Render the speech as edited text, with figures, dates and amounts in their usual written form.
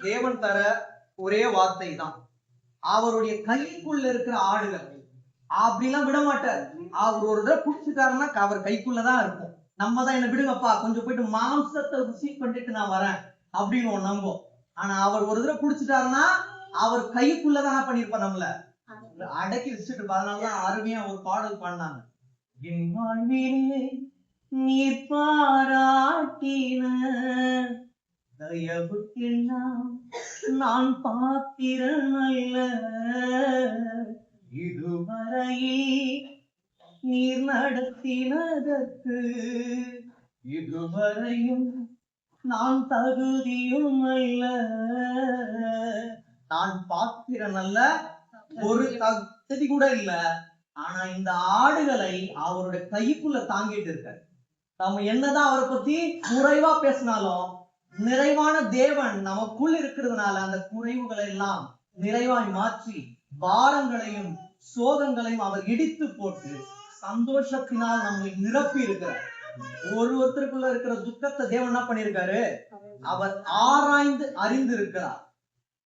தேவன் தர ஒரே வார்த்தை தான், அவருடைய கைக்குள்ள இருக்கிற ஆடுகள் அப்படிலாம் விட மாட்டார். அவர் ஒரு தடவை புடிச்சுட்டாருன்னா அவர் கைக்குள்ளதான் இருக்கும். நம்ம தான் என்ன விடுங்கப்பா, கொஞ்சம் போயிட்டு மாம்சத்தை ருசி பண்ணிட்டு நான் வரேன் அப்படின்னு நம்பும். ஆனா அவர் ஒரு தடவை புடிச்சுட்டாருன்னா அவர் கைக்குள்ளதான் பண்ணிருப்பார், நம்மள அடக்கி வச்சுட்டு. அதனாலதான் அருமையா ஒரு பாடல் பாடினாங்க, என் வாழ்விலே நீர் பாராட்டின தயவுக்கெல்லாம் நான் பாத்திரன் அல்ல, இதுவரையில் நீர் நடத்தினதற்கு இதுவரையும் நான் தகுதியும் அல்ல. நான் பாத்திரன் அல்ல, ஒரு தகுதி கூட இல்ல. ஆனா இந்த ஆடுகளை அவருடைய கைக்குள்ள தாங்கிட்டு இருக்க. நம்ம என்னதான் அவரை பத்தி குறைவா பேசினாலும் நிறைவான தேவன் நமக்குள் இருக்கிறதுனால அந்த குறைவுகளை எல்லாம் நிறைவாய் மாற்றி பாரங்களையும் சோகங்களையும் அவர் இடித்து போட்டு சந்தோஷத்தினால் நம்மை நிரப்பி இருக்கிறார். ஒருத்தருக்குள்ள இருக்கிற துக்கத்தை தேவன் என்ன பண்ணிருக்காரு, அவர் ஆராய்ந்து அறிந்து இருக்கிறார்.